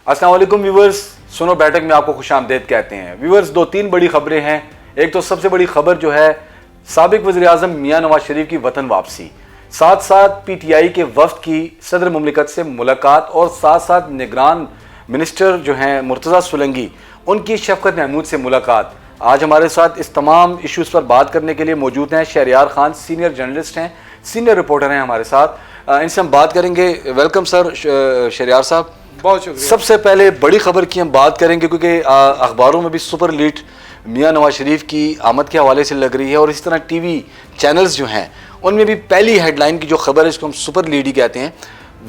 السلام علیکم ویورز، سنو بیٹھک میں آپ کو خوش آمدید کہتے ہیں۔ ویورز، 2-3 بڑی خبریں ہیں۔ ایک تو سب سے بڑی خبر جو ہے سابق وزیر اعظم میاں نواز شریف کی وطن واپسی، ساتھ ساتھ پی ٹی آئی کے وفد کی صدر مملکت سے ملاقات، اور ساتھ ساتھ نگران منسٹر جو ہیں مرتضیٰ سولنگی، ان کی شفقت محمود سے ملاقات۔ آج ہمارے ساتھ اس تمام ایشوز پر بات کرنے کے لیے موجود ہیں شہریار خان، سینئر جرنلسٹ ہیں، سینئر رپورٹر ہیں ہمارے ساتھ۔ ان سے ہم بات کریں گے۔ ویلکم سر شہریار صاحب۔ بہت شکریہ۔ سب سے پہلے بڑی خبر کی ہم بات کریں گے کیونکہ اخباروں میں بھی سپر لیڈ میاں نواز شریف کی آمد کے حوالے سے لگ رہی ہے، اور اس طرح ٹی وی چینلز جو ہیں ان میں بھی پہلی ہیڈ لائن کی جو خبر ہے، اس کو ہم سپر لیڈ ہی کہتے ہیں،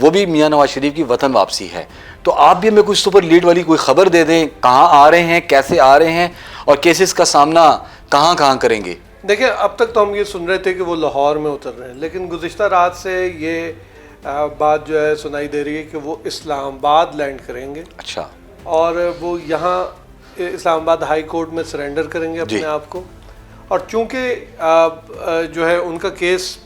وہ بھی میاں نواز شریف کی وطن واپسی ہے۔ تو آپ بھی ہمیں کوئی سپر لیڈ والی کوئی خبر دے دیں، کہاں آ رہے ہیں، کیسے آ رہے ہیں، اور کیسز کا سامنا کہاں کہاں کریں گے؟ دیکھیں، اب تک تو ہم یہ سن رہے تھے کہ وہ لاہور میں اتر رہے ہیں، لیکن گزشتہ رات سے یہ بات جو ہے سنائی دے رہی ہے کہ وہ اسلام آباد لینڈ کریں گے۔ اچھا۔ اور وہ یہاں اسلام آباد ہائی کورٹ میں سرنڈر کریں گے اپنے آپ کو۔ اور چونکہ جو ہے ان کا کیس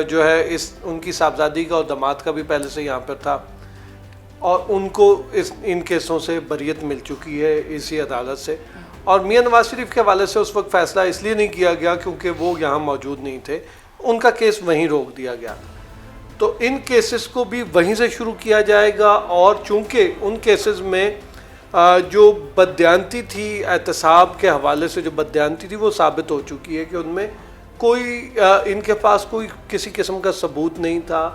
جو ہے ان کی صاحبزادی کا اور داماد کا بھی پہلے سے یہاں پر تھا، اور ان کو ان کیسوں سے بریت مل چکی ہے اسی عدالت سے، اور میاں نواز شریف کے حوالے سے اس وقت فیصلہ اس لیے نہیں کیا گیا کیونکہ وہ یہاں موجود نہیں تھے، ان کا کیس وہیں روک دیا گیا۔ تو ان کیسز کو بھی وہیں سے شروع کیا جائے گا، اور چونکہ ان کیسز میں جو بددیانتی تھی، احتساب کے حوالے سے جو بددیانتی تھی، وہ ثابت ہو چکی ہے کہ ان میں کوئی ان کے پاس کوئی کسی قسم کا ثبوت نہیں تھا،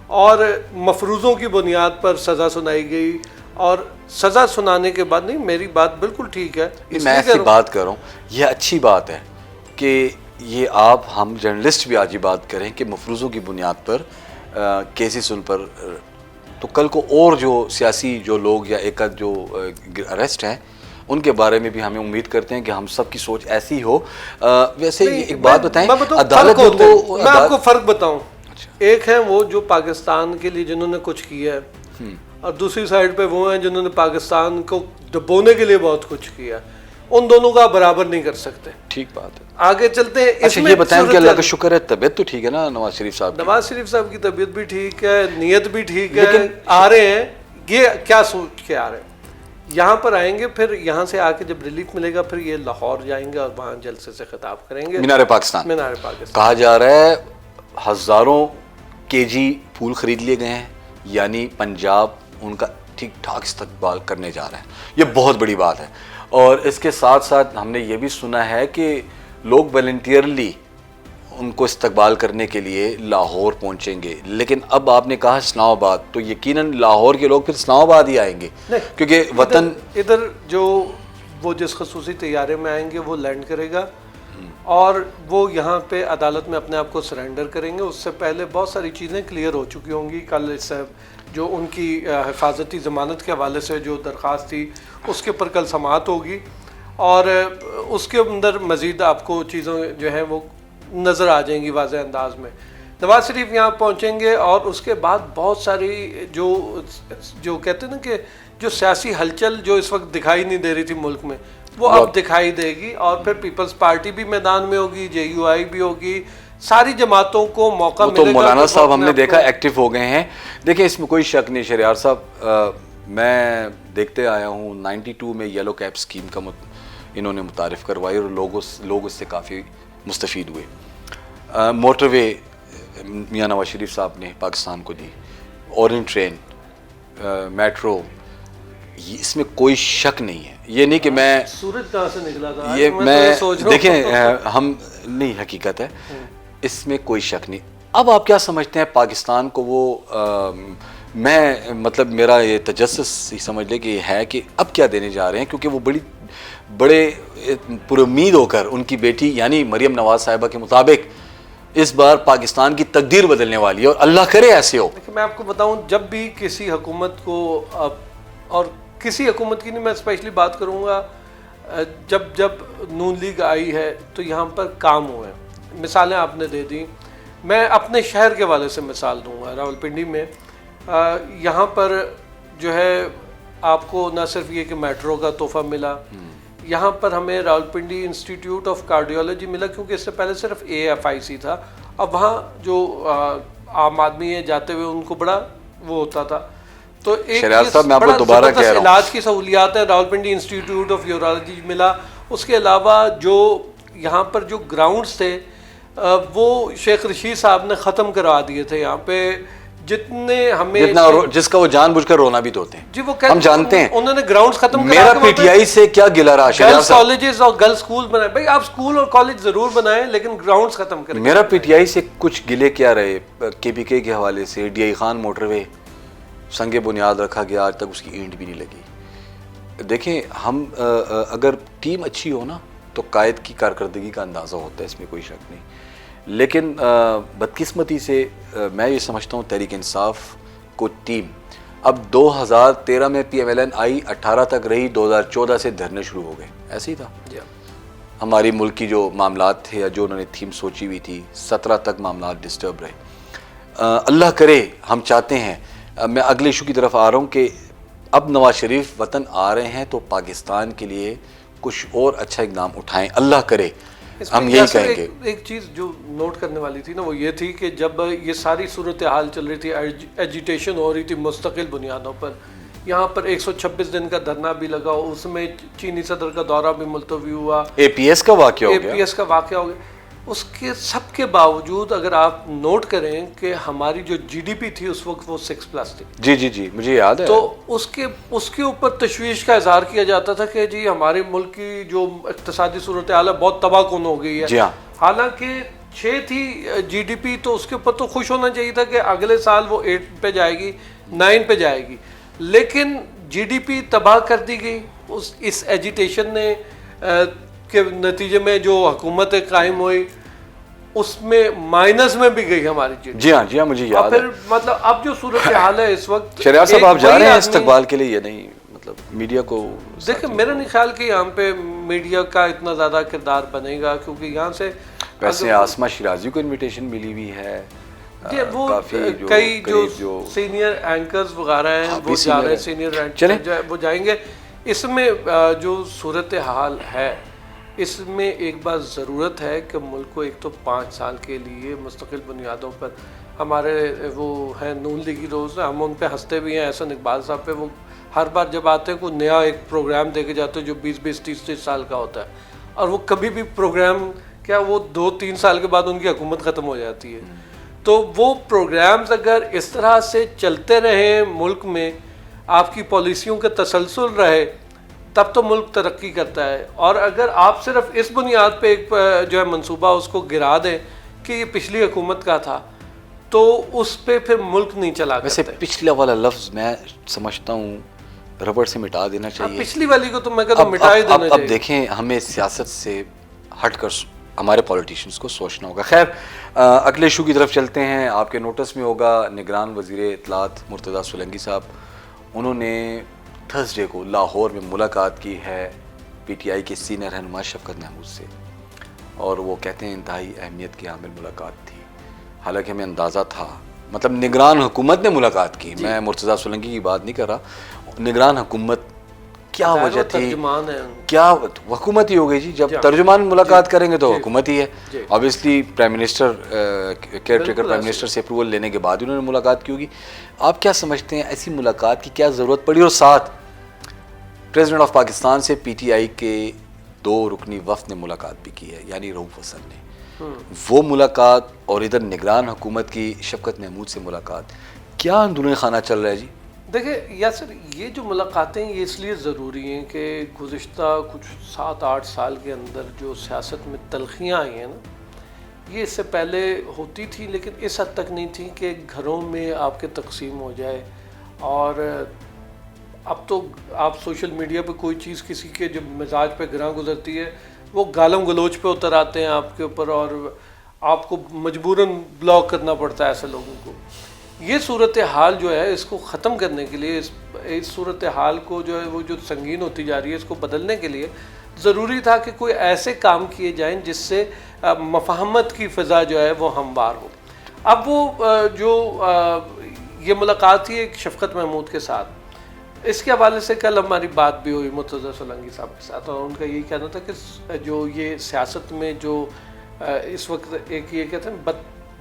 اور مفروضوں کی بنیاد پر سزا سنائی گئی۔ اور سزا سنانے کے بعد، نہیں، میری بات بالکل ٹھیک ہے، میں ایسی بات کر رہا ہوں، یہ اچھی بات ہے کہ یہ ہم جرنلسٹ بھی آج یہ بات کریں کہ مفروضوں کی بنیاد پر کیسز ان پر، تو کل کو اور جو سیاسی جو لوگ یا ایک جو اریسٹ ہیں ان کے بارے میں بھی ہمیں امید کرتے ہیں کہ ہم سب کی سوچ ایسی ہو۔ ویسے ایک بات بتائیں، عدالت میں آپ کو فرق بتاؤں، ایک ہے وہ جو پاکستان کے لیے جنہوں نے کچھ کیا ہے، اور دوسری سائڈ پہ وہ ہیں جنہوں نے پاکستان کو دبونے کے لیے بہت کچھ کیا ہے۔ ان دونوں کا برابر نہیں کر سکتے۔ ٹھیک بات ہے۔ آگے چلتے ہیں۔ اچھا، یہ بتائیں کہ اللہ کا شکر ہے طبیعت تو ٹھیک ہے نا نواز شریف صاحب؟ نواز شریف صاحب کی طبیعت بھی ٹھیک ہے، نیت بھی ٹھیک ہے، لیکن آ رہے ہیں، یہ کیا سوچ کے آ رہے ہیں؟ یہاں پر آئیں گے، پھر یہاں سے آ کے جب ریلیف ملے گا پھر یہ لاہور جائیں گے اور وہاں جلسے سے خطاب کریں گے، مینار پاکستان۔ مینار پاکستان کہا جا رہا ہے ہزاروں کے جی پھول خرید لیے گئے ہیں، یعنی پنجاب ان کا ٹھیک ٹھاک استقبال کرنے جا رہے ہیں۔ یہ بہت بڑی بات ہے، اور اس کے ساتھ ساتھ ہم نے یہ بھی سنا ہے کہ لوگ والنٹیئرلی ان کو استقبال کرنے کے لیے لاہور پہنچیں گے۔ لیکن اب آپ نے کہا اسلام آباد، تو یقیناً لاہور کے لوگ پھر اسلام آباد ہی آئیں گے، کیونکہ وطن ادھر جو وہ جس خصوصی طیارے میں آئیں گے وہ لینڈ کرے گا، اور وہ یہاں پہ عدالت میں اپنے آپ کو سرنڈر کریں گے۔ اس سے پہلے بہت ساری چیزیں کلیئر ہو چکی ہوں گی۔ کل جو ان کی حفاظتی ضمانت کے حوالے سے جو درخواست تھی اس کے اوپر کل سماعت ہوگی، اور اس کے اندر مزید آپ کو چیزیں جو ہیں وہ نظر آ جائیں گی واضح انداز میں۔ نواز شریف یہاں پہنچیں گے، اور اس کے بعد بہت ساری جو کہتے ہیں نا کہ جو سیاسی ہلچل جو اس وقت دکھائی نہیں دے رہی تھی ملک میں، وہ اب دکھائی دے گی، اور پھر پیپلز پارٹی بھی میدان میں ہوگی، جے یو آئی بھی ہوگی، ساری جماعتوں کو موقع ملے گا۔ تو مولانا صاحب ہم نے دیکھا ایکٹیو ہو گئے ہیں۔ دیکھیں، اس میں کوئی شک نہیں شہریار صاحب، میں دیکھتے آیا ہوں 92 میں یلو کیپ اسکیم کا انہوں نے متعارف کروائی، اور لوگ اس سے کافی مستفید ہوئے۔ موٹر وے میاں نواز شریف صاحب نے پاکستان کو دی، اورینٹ ٹرین، میٹرو، اس میں کوئی شک نہیں ہے۔ یہ نہیں کہ میں سورج کہاں سے نکلا تھا، یہ میں دیکھیں ہم نہیں، حقیقت ہے، اس میں کوئی شک نہیں۔ اب آپ کیا سمجھتے ہیں پاکستان کو وہ میں مطلب میرا یہ تجسس ہی سمجھ لے کہ یہ ہے کہ اب کیا دینے جا رہے ہیں، کیونکہ وہ بڑے پر امید ہو کر ان کی بیٹی یعنی مریم نواز صاحبہ کے مطابق اس بار پاکستان کی تقدیر بدلنے والی ہے، اور اللہ کرے ایسے ہو۔ میں آپ کو بتاؤں، جب بھی کسی حکومت کو، اور کسی حکومت کی نہیں، میں اسپیشلی بات کروں گا، جب نون لیگ آئی ہے تو یہاں پر کام ہوئے ہیں۔ مثالیں آپ نے دے دیں، میں اپنے شہر کے والے سے مثال دوں گا۔ راولپنڈی میں یہاں پر جو ہے آپ کو نہ صرف یہ کہ میٹرو کا تحفہ ملا، یہاں پر ہمیں راولپنڈی انسٹیٹیوٹ آف کارڈیولوجی ملا، کیونکہ اس سے پہلے صرف AFIC تھا، اب وہاں جو عام آدمی ہے جاتے ہوئے ان کو بڑا وہ ہوتا تھا۔ تو ایک شہریار صاحب میں آپ کو دوبارہ کہہ رہا ہوں علاج کی سہولیات ہیں، راولپنڈی انسٹیٹیوٹ آف یورولوجی ملا. اس کے علاوہ جو یہاں پر جو گراؤنڈز تھے وہ شیخ رشید صاحب نے ختم کروا دیے تھے. یہاں پہ جتنے ہمیں جس کا وہ جان بوجھ کر رونا بھی دھوتے ہیں جی وہ ہم جانتے ہیں. انہوں نے گراؤنڈز ختم کرا میرا پی ٹی آئی سے کیا گلہ رہا شہریار گرلز صاحب، کالجز اور گرلز اسکول بنائے. بھائی آپ اسکول اور کالج ضرور بنائیں لیکن گراؤنڈز ختم کریں. میرا پی ٹی آئی سے کچھ گلے کیا رہے کے پی کے حوالے سے. ڈی آئی خان موٹر وے سنگ بنیاد رکھا گیا، آج تک اس کی اینٹ بھی نہیں لگی. دیکھیں ہم اگر ٹیم اچھی ہو نا تو قائد کی کارکردگی کا اندازہ ہوتا ہے، اس میں کوئی شک نہیں. لیکن بدقسمتی سے میں یہ سمجھتا ہوں تحریک انصاف کو ٹیم اب 2013 میں پی ایم ایل این آئی 18 تک رہی، 2014 سے دھرنے شروع ہو گئے. ایسے ہی تھا ہماری ملک کی جو معاملات تھے یا جو انہوں نے تھیم سوچی ہوئی تھی، 17 تک معاملات ڈسٹرب رہے. اللہ کرے، ہم چاہتے ہیں، میں اگلے ایشو کی طرف آ رہا ہوں کہ اب نواز شریف وطن آ رہے ہیں تو پاکستان کے لیے کچھ اور اچھا اقدام اٹھائیں. اللہ کرے، ہم یہی کہیں گے. ایک چیز جو نوٹ کرنے والی تھی نا وہ یہ تھی کہ جب یہ ساری صورتحال چل رہی تھی، ایجیٹیشن ہو رہی تھی مستقل بنیادوں پر، یہاں پر 126 دن کا دھرنا بھی لگا، اس میں چینی صدر کا دورہ بھی ملتوی ہوا، اے پی ایس کا واقعہ ہو گیا، اے پی ایس کا واقعہ ہو گیا. اس کے سب کے باوجود اگر آپ نوٹ کریں کہ ہماری جو جی ڈی پی تھی اس وقت وہ 6+ تھی. جی مجھے یاد ہے. تو اس کے اوپر تشویش کا اظہار کیا جاتا تھا کہ جی ہمارے ملک کی جو اقتصادی صورتحال ہے بہت تباہ کن ہو گئی ہے. جی ہاں، حالانکہ 6 تھی جی ڈی پی، تو اس کے اوپر تو خوش ہونا چاہیے تھا کہ اگلے سال وہ 8 پہ جائے گی، 9 پہ جائے گی. لیکن جی ڈی پی تباہ کر دی گئی اس ایجیٹیشن نے کے نتیجے میں. جو حکومت قائم ہوئی اس میں مائنس میں بھی گئی ہماری جی. جی ہاں مجھے یاد ہے. پھر مطلب اب جو صورتحال ہے اس وقت، شہریار صاحب آپ جا رہے ہیں استقبال کے لیے یا نہیں؟ مطلب میڈیا کو دیکھیں، میرا نہیں خیال کہ یہاں پہ میڈیا کا اتنا زیادہ کردار بنے گا، کیونکہ یہاں سے ویسے آسما شیرازی کو انویٹیشن ملی ہوئی ہے. وہ کئی جو سینئر اینکرز وغیرہ ہیں وہ جا رہے ہیں، سینئر اینکر وہ جائیں گے. اس میں جو صورتحال ہے اس میں ایک بات ضرورت ہے کہ ملک کو ایک تو 5 سال کے لیے مستقل بنیادوں پر، ہمارے وہ ہیں نون لیگی روز، ہم ان پہ ہنستے بھی ہیں، احسن اقبال صاحب پہ. وہ ہر بار جب آتے ہیں کوئی نیا ایک پروگرام دے کے جاتے ہیں جو 20 30 سال کا ہوتا ہے، اور وہ کبھی بھی پروگرام کیا وہ 2-3 سال کے بعد ان کی حکومت ختم ہو جاتی ہے. تو وہ پروگرامز اگر اس طرح سے چلتے رہیں ملک میں، آپ کی پالیسیوں کا تسلسل رہے، تب تو ملک ترقی کرتا ہے. اور اگر آپ صرف اس بنیاد پہ ایک جو ہے منصوبہ اس کو گرا دیں کہ یہ پچھلی حکومت کا تھا، تو اس پہ پھر ملک نہیں چلا کرتا. ویسے پچھلا والا لفظ میں سمجھتا ہوں ربڑ سے مٹا دینا چاہیے. پچھلی والی کو تو میں کہتا ہوں مٹا ہی دینا چاہیے. اب دیکھیں ہمیں سیاست سے ہٹ کر ہمارے پولیٹیشینز کو سوچنا ہوگا. خیر اگلے ایشو کی طرف چلتے ہیں. آپ کے نوٹس میں ہوگا نگران وزیر اطلاعات مرتضیٰ سولنگی صاحب، انہوں نے تھرسڈے کو لاہور میں ملاقات کی ہے پی ٹی آئی کے سینئر رہنما شفقت محمود سے، اور وہ کہتے ہیں انتہائی اہمیت کی حامل ملاقات تھی. حالانکہ ہمیں اندازہ تھا، مطلب نگران حکومت نے ملاقات کی، میں مرتضیٰ سولنگی کی بات نہیں کر رہا. نگران حکومت کیا وجہ تھی؟ کیا حکومت ہی ہو گئی جی. جب ترجمان ملاقات کریں گے تو حکومت ہی ہے. Obviously prime minister care taker prime minister سے اپروول لینے کے بعد انہوں نے ملاقات کی ہوگی. آپ کیا سمجھتے ہیں ایسی ملاقات کی کیا ضرورت پڑی؟ اور ساتھ پریزیڈنٹ آف پاکستان سے پی ٹی آئی کے 2 رکنی وفد نے ملاقات بھی کی ہے، یعنی رؤوف حسن نے، وہ ملاقات اور ادھر نگران حکومت کی شفقت محمود سے ملاقات، کیا اندرونی خانہ چل رہا ہے جی؟ دیکھیں یاسر، یہ جو ملاقاتیں یہ اس لیے ضروری ہیں کہ گزشتہ کچھ 7-8 سال کے اندر جو سیاست میں تلخیاں آئی ہیں نا، یہ اس سے پہلے ہوتی تھی لیکن اس حد تک نہیں تھی کہ گھروں میں آپ کے تقسیم ہو جائے. اور اب تو آپ سوشل میڈیا پہ کوئی چیز کسی کے جب مزاج پہ گراں گزرتی ہے وہ گالم گلوچ پہ اتر آتے ہیں آپ کے اوپر، اور آپ کو مجبوراً بلاک کرنا پڑتا ہے ایسے لوگوں کو. یہ صورتحال جو ہے اس کو ختم کرنے کے لیے، اس صورتحال کو جو ہے وہ جو سنگین ہوتی جا رہی ہے اس کو بدلنے کے لیے ضروری تھا کہ کوئی ایسے کام کیے جائیں جس سے مفاہمت کی فضا جو ہے وہ ہموار ہو. اب وہ جو یہ ملاقات تھی ایک شفقت محمود کے ساتھ، اس کے حوالے سے کل ہماری بات بھی ہوئی مرتضیٰ سولنگی صاحب کے ساتھ، اور ان کا یہی کہنا تھا کہ جو یہ سیاست میں جو اس وقت ایک یہ کہتے ہیں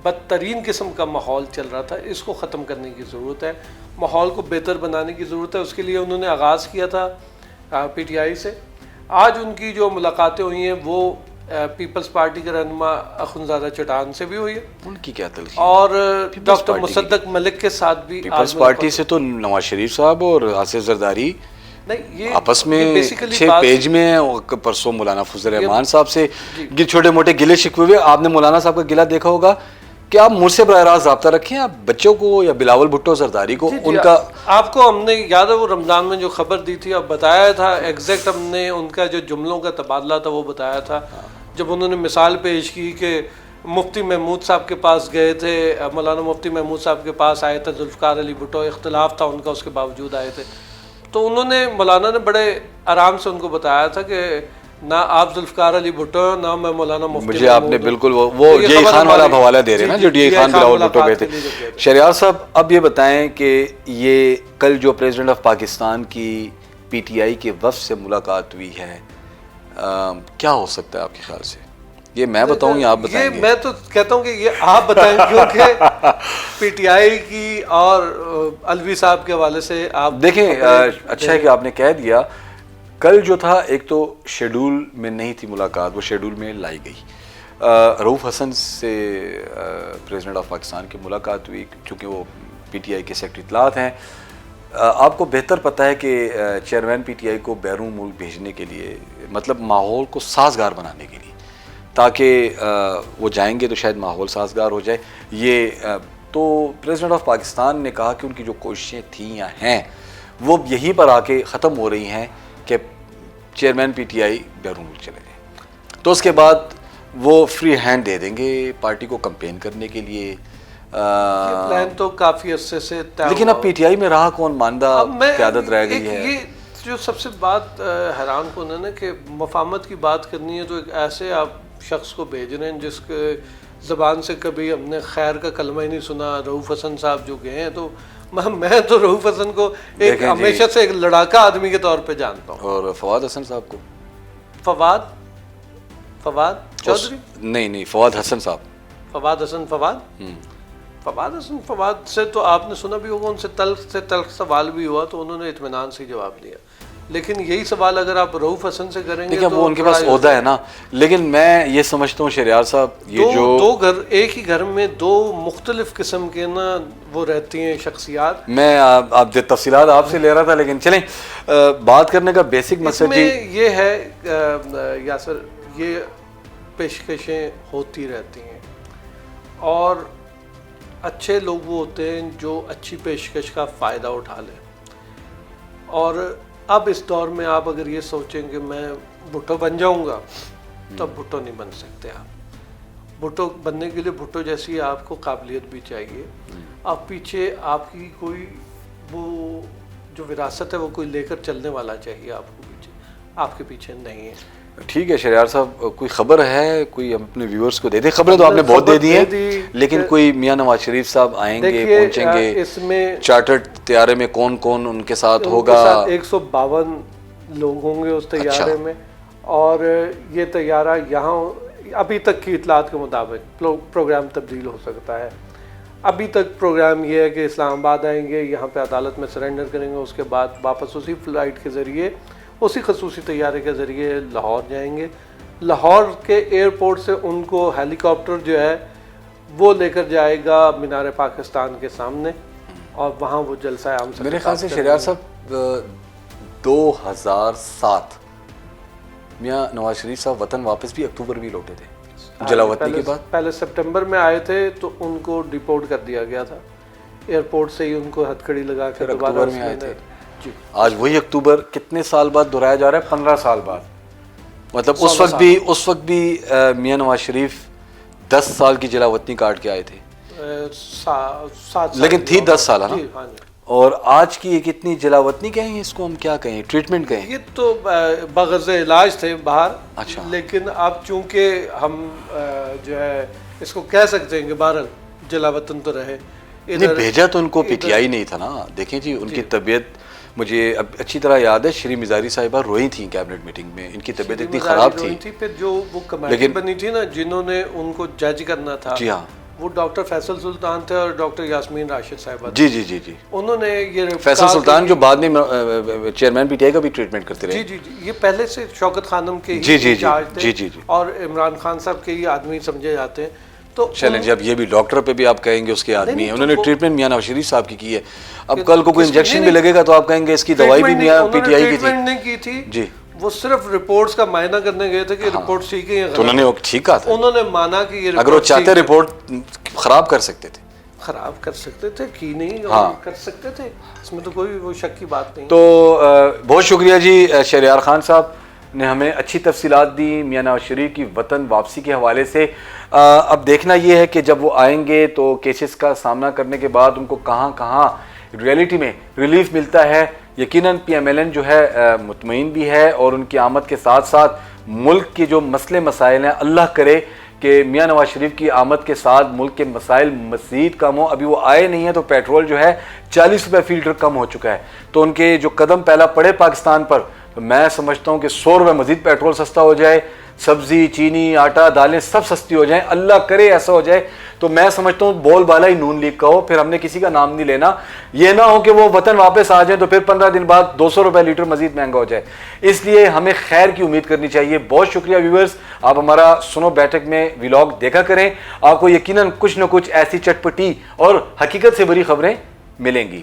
بدترین قسم کا ماحول چل رہا تھا، اس کو ختم کرنے کی ضرورت ہے، ماحول کو بہتر بنانے کی ضرورت ہے. اس کے لیے انہوں نے آغاز کیا تھا پی ٹی آئی سے. آج ان کی جو ملاقاتیں ہوئی ہیں وہ پیپلز پارٹی کے رہنما اخندزادہ چٹان سے بھی ہوئی ہے. ان کی کیا تلخیص؟ اور ڈاکٹر مصدق ملک کے ساتھ بھی. پیپلز پارٹی سے تو نواز شریف صاحب اور آصف زرداری آپس میں 6 پیج میں، پرسوں مولانا فضل الرحمان صاحب سے چھوٹے موٹے گلے شکوے ہوئے. آپ نے مولانا صاحب کا گلہ دیکھا ہوگا کہ آپ مجھ سے براہ راست رابطہ رکھیں، آپ بچوں کو یا بلاول بھٹو زرداری کو ان کا. آپ کو ہم نے یاد ہے وہ رمضان میں جو خبر دی تھی، اب بتایا تھا ایگزیکٹ، ہم نے ان کا جو جملوں کا تبادلہ تھا وہ بتایا تھا جب انہوں نے مثال پیش کی کہ مفتی محمود صاحب کے پاس گئے تھے، مولانا مفتی محمود صاحب کے پاس آئے تھے ذوالفقار علی بھٹو، اختلاف تھا ان کا، اس کے باوجود آئے تھے. تو انہوں نے مولانا نے بڑے آرام سے ان کو بتایا تھا کہ نہ آپ ذوالفقار علی بھٹو نہ میں مولانا مفتی. مجھے آپ نے بالکل وہ ڈی اے خان والا حوالہ دے رہے ہیں نا، جو ڈی اے خان بلاول بھٹو گئے تھے. شہریار صاحب اب یہ بتائیں کہ یہ کل جو پریزیڈنٹ آف پاکستان کی پی ٹی آئی کے وفد سے ملاقات ہوئی ہے، کیا ہو سکتا ہے آپ کے خیال سے؟ یہ میں بتاؤں یا آپ بتائیں گے؟ میں تو کہتا ہوں کہ یہ آپ بتائیں، کیونکہ پی ٹی آئی کی اور الوی صاحب کے حوالے سے آپ دیکھیں. اچھا ہے کہ آپ نے کہہ دیا. کل جو تھا ایک تو شیڈول میں نہیں تھی ملاقات، وہ شیڈول میں لائی گئی. رؤوف حسن سے پریزیڈنٹ آف پاکستان کی ملاقات ہوئی، چونکہ وہ پی ٹی آئی کے سیکرٹری اطلاعات ہیں. آپ کو بہتر پتہ ہے کہ چیئرمین پی ٹی آئی کو بیرون ملک بھیجنے کے لیے، مطلب ماحول کو سازگار بنانے کے لیے، تاکہ وہ جائیں گے تو شاید ماحول سازگار ہو جائے. یہ تو پریزیڈنٹ آف پاکستان نے کہا کہ ان کی جو کوششیں تھیں یا ہیں وہ یہیں پر آ کے ختم ہو رہی ہیں کہ چیئرمین پی ٹی آئی بیرون ملک چلے گئے، تو اس کے بعد وہ فری ہینڈ دے دیں گے پارٹی کو کمپین کرنے کے لیے. پلان تو کافی عرصے سے لیکن اب پی ٹی آئی میں رہا کون؟ ماندہ قیادت رہ گئی ہے. یہ جو سب سے بات حیران کن ہے نا کہ مفاہمت کی بات کرنی ہے تو ایک ایسے آپ شخص کو بھیج رہے ہیں جس کے زبان سے کبھی ہم نے خیر کا کلمہ ہی نہیں سنا. رؤوف حسن صاحب جو گئے ہیں، تو میں تو رؤوف حسن کو ایک ہمیشہ سے ایک لڑاکا آدمی کے طور پہ جانتا ہوں. اور فواد حسن صاحب کو؟ فواد چودھری نہیں، فواد حسن صاحب. فواد سے تو آپ نے سنا بھی ہوگا، ان سے تلخ سوال بھی ہوا تو انہوں نے اطمینان سے جواب دیا. لیکن یہی سوال اگر آپ رؤوف حسن سے کریں گے تو وہ ان کے پاس عہدہ ہے نا. لیکن میں یہ سمجھتا ہوں شہریار صاحب، یہ جو دو گھر، ایک ہی گھر میں دو مختلف قسم کے نا وہ رہتی ہیں شخصیات. میں آپ تفصیلات آپ سے لے رہا تھا، لیکن چلیں بات کرنے کا بیسک مقصد یہ ہے یاسر، یہ پیشکشیں ہوتی رہتی ہیں اور اچھے لوگ وہ ہوتے ہیں جو اچھی پیشکش کا فائدہ اٹھا لیں. اور اب اس دور میں آپ اگر یہ سوچیں کہ میں بھٹو بن جاؤں گا تو اب بھٹو نہیں بن سکتے. آپ بھٹو بننے کے لیے بھٹو جیسی آپ کو قابلیت بھی چاہیے. آپ پیچھے آپ کی کوئی وہ جو وراثت ہے وہ کوئی لے کر چلنے والا چاہیے آپ کو پیچھے، آپ کے پیچھے نہیں ہے. ٹھیک ہے شہریار صاحب، کوئی خبر ہے کوئی ہم اپنے ویورز کو دے دیں؟ خبریں تو آپ نے بہت دے دی ہیں، لیکن کوئی میاں نواز شریف صاحب آئیں گے، پہنچیں گے، اس میں چارٹرڈ طیارے میں کون کون ان کے ساتھ ہوگا؟ 152 لوگ ہوں گے اس طیارے میں. اور یہ طیارہ یہاں ابھی تک کی اطلاعات کے مطابق پروگرام تبدیل ہو سکتا ہے. ابھی تک پروگرام یہ ہے کہ اسلام آباد آئیں گے، یہاں پہ عدالت میں سرنڈر کریں گے، اس کے بعد واپس اسی فلائٹ کے ذریعے، اسی خصوصی طیارے کے ذریعے لاہور جائیں گے. لاہور کے ایئرپورٹ سے ان کو ہیلی کاپٹر جو ہے وہ لے کر جائے گا مینار پاکستان کے سامنے، اور وہاں وہ جلسہ عام سے. میرے خیال سے شہریار صاحب 2007 میاں نواز شریف صاحب وطن واپس بھی اکتوبر بھی لوٹے تھے جلاوطنی کے بعد. پہلے سپٹمبر میں آئے تھے تو ان کو ڈیپورٹ کر دیا گیا تھا ایئرپورٹ سے ہی، ان کو ہتھکڑی لگا کے اکتوبر میں آئے تھے. آج وہی اکتوبر کتنے سال بعد دہرایا جا رہا ہے؟ 15 سال بعد. مطلب اس وقت بھی میاں نواز شریف 10 سال کی جلاوطنی کاٹ کے آئے تھے، لیکن تھی 10 سال نا. اور آج کی ایک اتنی جلاوطنی کہیں، اس کو ہم کیا کہیں، ٹریٹمنٹ کہیں؟ یہ تو بغرض علاج تھے باہر. اچھا. لیکن اب چونکہ ہم جو ہے اس کو کہہ سکتے ہیں کہ بہرحال جلاوطن تو رہے. نہیں، بھیجا تو ان کو پی ٹی آئی نہیں تھا نا. دیکھیں جی، ان کی طبیعت مجھے اب اچھی طرح یاد ہے، شری مزاری صاحبہ روئی تھیں کیبنٹ میٹنگ میں، ان کی طبیعت اتنی خراب تھی. پھر جو وہ کمیٹی بنی تھی نا جنہوں نے ان کو جج کرنا تھا، جی ہاں، وہ ڈاکٹر فیصل سلطان تھے اور ڈاکٹر یاسمین راشد صاحبہ. جی جی جی جی. انہوں نے یہ فیصل سلطان جو بعد میں چیئرمین پی ٹی آئی کا بھی ٹریٹمنٹ کرتے رہے. جی جی جی, یہ پہلے سے شوکت خانم کے جی جی انچارج جی تھے جی. اور عمران خان صاحب کے یہ آدمی سمجھے جاتے ہیں. تو چیلنج اب یہ بھی ڈاکٹر پہ بھی آپ کہیں گے اس کے آدمی ہیں, انہوں نے ٹریٹمنٹ میاں نواز شریف صاحب کی ہے. اب کل کو کوئی انجیکشن بھی لگے گا تو آپ کہیں گے اس کی دوائی بھی میاں پی ٹی آئی کی تھی. ٹریٹمنٹ نہیں کی تھی جی, وہ صرف رپورٹس کا معائنہ کرنے گئے تھے کہ رپورٹ ٹھیک ہے یا غلط. تو انہوں نے وہ ٹھیک کہا تھا. انہوں نے مانا کہ یہ اگر وہ چاہتے رپورٹ خراب کر سکتے تھے, خراب کر سکتے تھے, کی نہیں اور کر سکتے تھے, اس میں تو کوئی وہ شک کی بات نہیں. تو بہت شکریہ جی شہریار خان صاحب نے ہمیں اچھی تفصیلات دی میاں نواز شریف کی وطن واپسی کے حوالے سے. اب دیکھنا یہ ہے کہ جب وہ آئیں گے تو کیسز کا سامنا کرنے کے بعد ان کو کہاں کہاں ریئلٹی میں ریلیف ملتا ہے. یقیناً پی ایم ایل این جو ہے مطمئن بھی ہے, اور ان کی آمد کے ساتھ ساتھ ملک کے جو مسئلے مسائل ہیں, اللہ کرے کہ میاں نواز شریف کی آمد کے ساتھ ملک کے مسائل مزید کم ہوں. ابھی وہ آئے نہیں ہیں تو پیٹرول جو ہے 40 روپے فی لیٹر کم ہو چکا ہے. تو ان کے جو قدم پہلا پڑے پاکستان پر, تو میں سمجھتا ہوں کہ 100 روپے مزید پیٹرول سستا ہو جائے, سبزی چینی آٹا دالیں سب سستی ہو جائیں, اللہ کرے ایسا ہو جائے. تو میں سمجھتا ہوں بول بالا ہی نون لیگ کا ہو, پھر ہم نے کسی کا نام نہیں لینا. یہ نہ ہو کہ وہ وطن واپس آ جائیں تو پھر 15 دن بعد 200 روپے لیٹر مزید مہنگا ہو جائے. اس لیے ہمیں خیر کی امید کرنی چاہیے. بہت شکریہ ویورز, آپ ہمارا سنو بیٹھک میں ولاگ دیکھا کریں, آپ کو یقیناً کچھ نہ کچھ ایسی چٹپٹی اور حقیقت سے بری خبریں ملیں گی.